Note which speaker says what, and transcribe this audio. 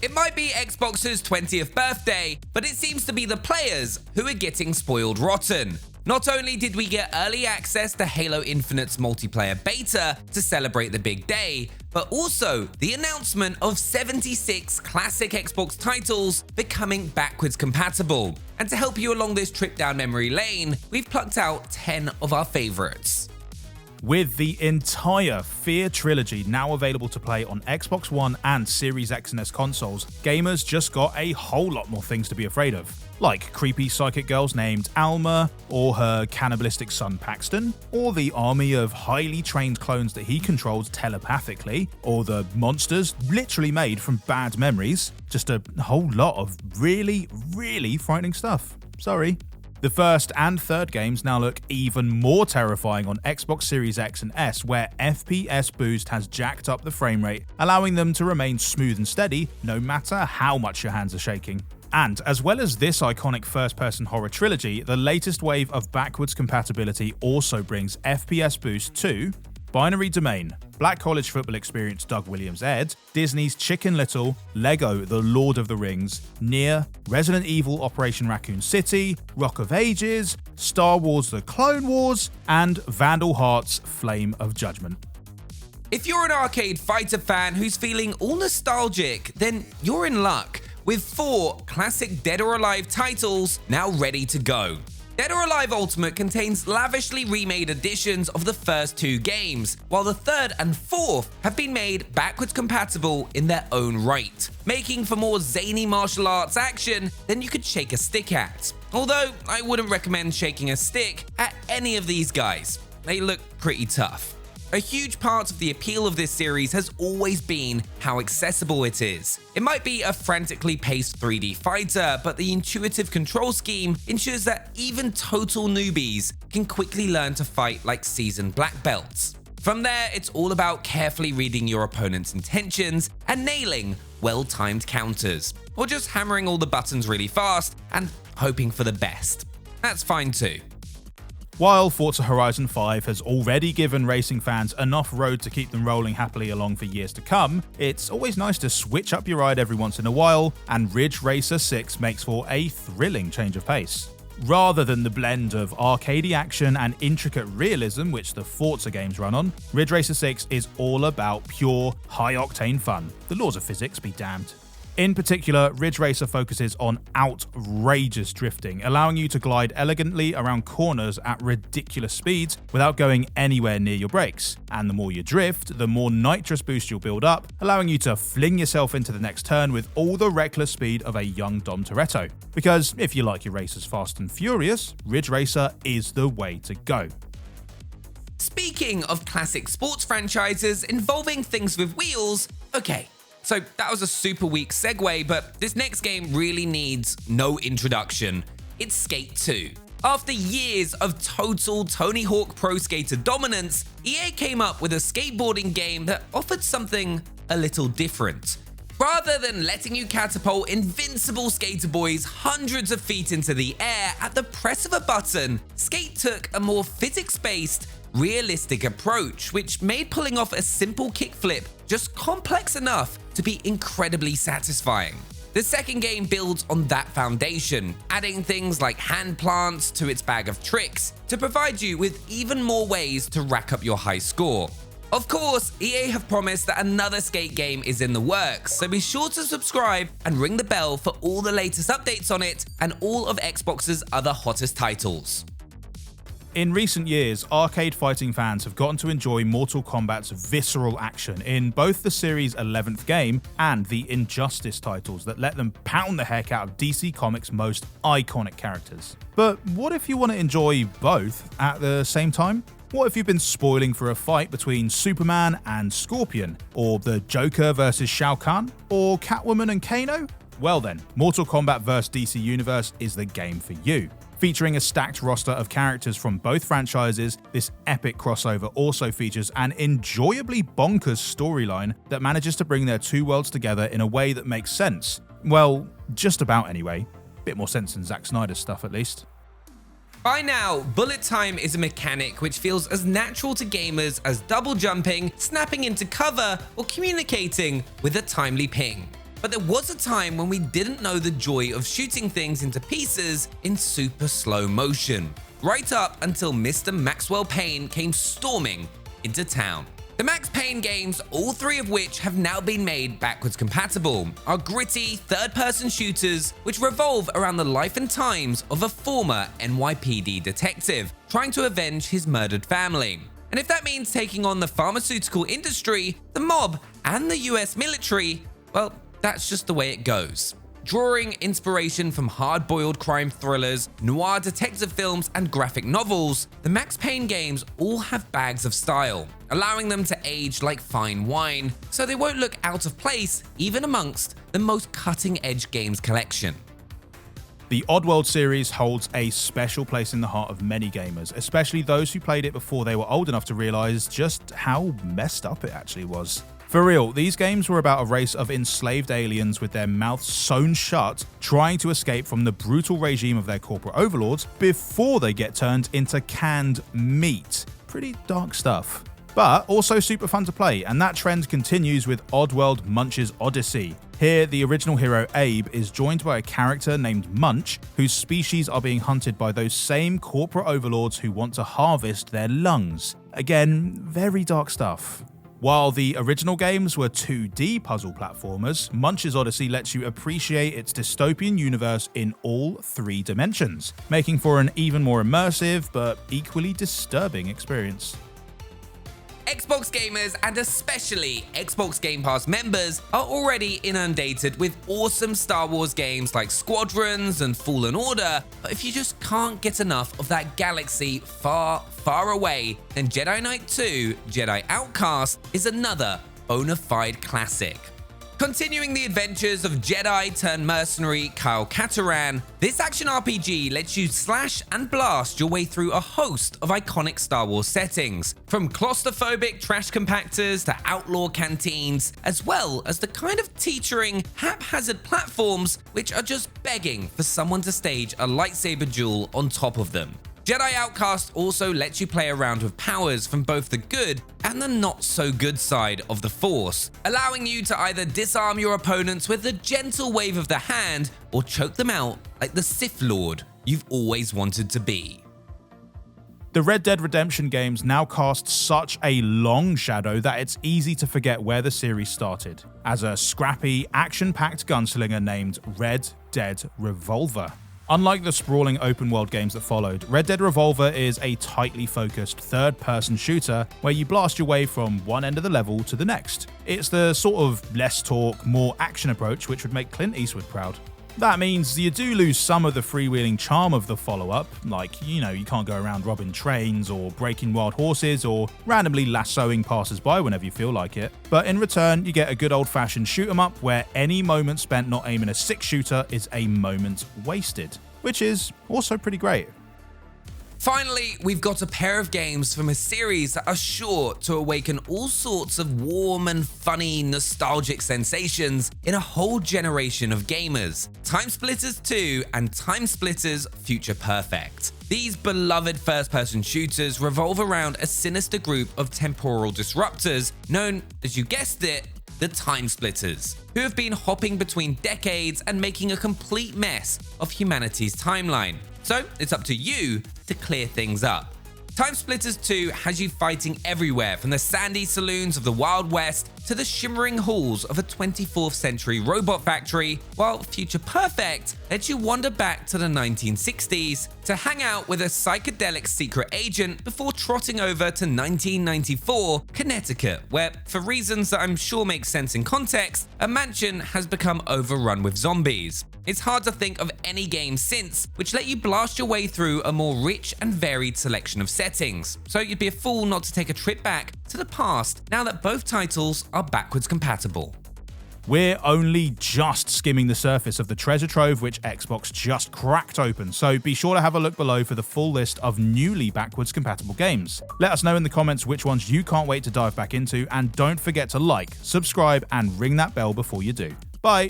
Speaker 1: It might be Xbox's 20th birthday, but it seems to be the players who are getting spoiled rotten. Not only did we get early access to Halo Infinite's multiplayer beta to celebrate the big day, but also the announcement of 76 classic Xbox titles becoming backwards compatible. And to help you along this trip down memory lane, we've plucked out 10 of our favorites.
Speaker 2: With the entire F.E.A.R trilogy now available to play on Xbox One and Series X and S consoles, gamers just got a whole lot more things to be afraid of. Like creepy psychic girls named Alma, or her cannibalistic son Paxton, or the army of highly trained clones that he controls telepathically, or the monsters literally made from bad memories. Just a whole lot of really, really frightening stuff. Sorry. The first and third games now look even more terrifying on Xbox Series X and S, where FPS boost has jacked up the frame rate, allowing them to remain smooth and steady no matter how much your hands are shaking. And as well as this iconic first-person horror trilogy, the latest wave of backwards compatibility also brings FPS boost to Binary Domain, Black College Football Experience Doug Williams Ed, Disney's Chicken Little, Lego The Lord of the Rings, Nier, Resident Evil Operation Raccoon City, Rock of Ages, Star Wars The Clone Wars, and Vandal Heart's Flame of Judgment.
Speaker 1: If you're an arcade fighter fan who's feeling all nostalgic, then you're in luck, with 4 classic Dead or Alive titles now ready to go. Dead or Alive Ultimate contains lavishly remade editions of the first 2 games, while the third and fourth have been made backwards compatible in their own right, making for more zany martial arts action than you could shake a stick at. Although I wouldn't recommend shaking a stick at any of these guys. They look pretty tough. A huge part of the appeal of this series has always been how accessible it is. It might be a frantically paced 3D fighter, but the intuitive control scheme ensures that even total newbies can quickly learn to fight like seasoned black belts. From there, it's all about carefully reading your opponent's intentions and nailing well-timed counters, or just hammering all the buttons really fast and hoping for the best. That's fine too.
Speaker 2: While Forza Horizon 5 has already given racing fans enough road to keep them rolling happily along for years to come, it's always nice to switch up your ride every once in a while, and Ridge Racer 6 makes for a thrilling change of pace. Rather than the blend of arcadey action and intricate realism which the Forza games run on, Ridge Racer 6 is all about pure, high-octane fun. The laws of physics be damned. In particular, Ridge Racer focuses on outrageous drifting, allowing you to glide elegantly around corners at ridiculous speeds without going anywhere near your brakes. And the more you drift, the more nitrous boost you'll build up, allowing you to fling yourself into the next turn with all the reckless speed of a young Dom Toretto. Because if you like your racers fast and furious, Ridge Racer is the way to go.
Speaker 1: Speaking of classic sports franchises involving things with wheels, okay. So that was a super weak segue, but this next game really needs no introduction. It's Skate 2. After years of total Tony Hawk Pro Skater dominance, EA came up with a skateboarding game that offered something a little different. Rather than letting you catapult invincible skater boys hundreds of feet into the air at the press of a button, Skate took a more physics-based, realistic approach, which made pulling off a simple kickflip just complex enough to be incredibly satisfying. The second game builds on that foundation, adding things like hand plants to its bag of tricks to provide you with even more ways to rack up your high score. Of course, EA have promised that another Skate game is in the works, so be sure to subscribe and ring the bell for all the latest updates on it and all of Xbox's other hottest titles.
Speaker 2: In recent years, arcade fighting fans have gotten to enjoy Mortal Kombat's visceral action in both the series' 11th game and the Injustice titles that let them pound the heck out of DC Comics' most iconic characters. But what if you want to enjoy both at the same time? What if you've been spoiling for a fight between Superman and Scorpion, or the Joker versus Shao Kahn, or Catwoman and Kano? Well then, Mortal Kombat vs DC Universe is the game for you. Featuring a stacked roster of characters from both franchises, this epic crossover also features an enjoyably bonkers storyline that manages to bring their two worlds together in a way that makes sense. Well, just about anyway. Bit more sense than Zack Snyder's stuff at least.
Speaker 1: By now, bullet time is a mechanic which feels as natural to gamers as double jumping, snapping into cover, or communicating with a timely ping. But there was a time when we didn't know the joy of shooting things into pieces in super slow motion, right up until Mr. Maxwell Payne came storming into town. The Max Payne games, all three of which have now been made backwards compatible, are gritty, third-person shooters which revolve around the life and times of a former NYPD detective trying to avenge his murdered family. And if that means taking on the pharmaceutical industry, the mob, and the US military, well, that's just the way it goes. Drawing inspiration from hard-boiled crime thrillers, noir detective films, and graphic novels, the Max Payne games all have bags of style, allowing them to age like fine wine, so they won't look out of place even amongst the most cutting-edge games collection.
Speaker 2: The Oddworld series holds a special place in the heart of many gamers, especially those who played it before they were old enough to realize just how messed up it actually was. For real, these games were about a race of enslaved aliens with their mouths sewn shut, trying to escape from the brutal regime of their corporate overlords before they get turned into canned meat. Pretty dark stuff. But also super fun to play, and that trend continues with Oddworld Munch's Oddysee. Here, the original hero Abe is joined by a character named Munch, whose species are being hunted by those same corporate overlords who want to harvest their lungs. Again, very dark stuff. While the original games were 2D puzzle platformers, Munch's Oddysee lets you appreciate its dystopian universe in all 3 dimensions, making for an even more immersive but equally disturbing experience.
Speaker 1: Xbox gamers, and especially Xbox Game Pass members, are already inundated with awesome Star Wars games like Squadrons and Fallen Order, but if you just can't get enough of that galaxy far, far away, then Jedi Knight 2 Jedi Outcast is another bona fide classic. Continuing the adventures of Jedi-turned-mercenary Kyle Katarn, this action RPG lets you slash and blast your way through a host of iconic Star Wars settings, from claustrophobic trash compactors to outlaw canteens, as well as the kind of teetering, haphazard platforms which are just begging for someone to stage a lightsaber duel on top of them. Jedi Outcast also lets you play around with powers from both the good and the not-so-good side of the Force, allowing you to either disarm your opponents with a gentle wave of the hand or choke them out like the Sith Lord you've always wanted to be.
Speaker 2: The Red Dead Redemption games now cast such a long shadow that it's easy to forget where the series started, as a scrappy, action-packed gunslinger named Red Dead Revolver. Unlike the sprawling open-world games that followed, Red Dead Revolver is a tightly focused third-person shooter where you blast your way from one end of the level to the next. It's the sort of less talk, more action approach which would make Clint Eastwood proud. That means you do lose some of the freewheeling charm of the follow-up, like, you can't go around robbing trains or breaking wild horses or randomly lassoing passers-by whenever you feel like it. But in return, you get a good old-fashioned shoot-'em-up where any moment spent not aiming a six-shooter is a moment wasted, which is also pretty great.
Speaker 1: Finally, we've got a pair of games from a series that are sure to awaken all sorts of warm and funny nostalgic sensations in a whole generation of gamers. TimeSplitters 2 and TimeSplitters Future Perfect. These beloved first-person shooters revolve around a sinister group of temporal disruptors known, as you guessed it, the TimeSplitters, who have been hopping between decades and making a complete mess of humanity's timeline. So it's up to you to clear things up. TimeSplitters 2 has you fighting everywhere from the sandy saloons of the Wild West to the shimmering halls of a 24th century robot factory, while Future Perfect lets you wander back to the 1960s to hang out with a psychedelic secret agent before trotting over to 1994 Connecticut, where, for reasons that I'm sure make sense in context, a mansion has become overrun with zombies. It's hard to think of any game since which let you blast your way through a more rich and varied selection of settings, so you'd be a fool not to take a trip back to the past now that both titles are backwards compatible.
Speaker 2: We're only just skimming the surface of the treasure trove which Xbox just cracked open, so be sure to have a look below for the full list of newly backwards compatible games. Let us know in the comments which ones you can't wait to dive back into, and don't forget to like, subscribe, and ring that bell before you do. Bye!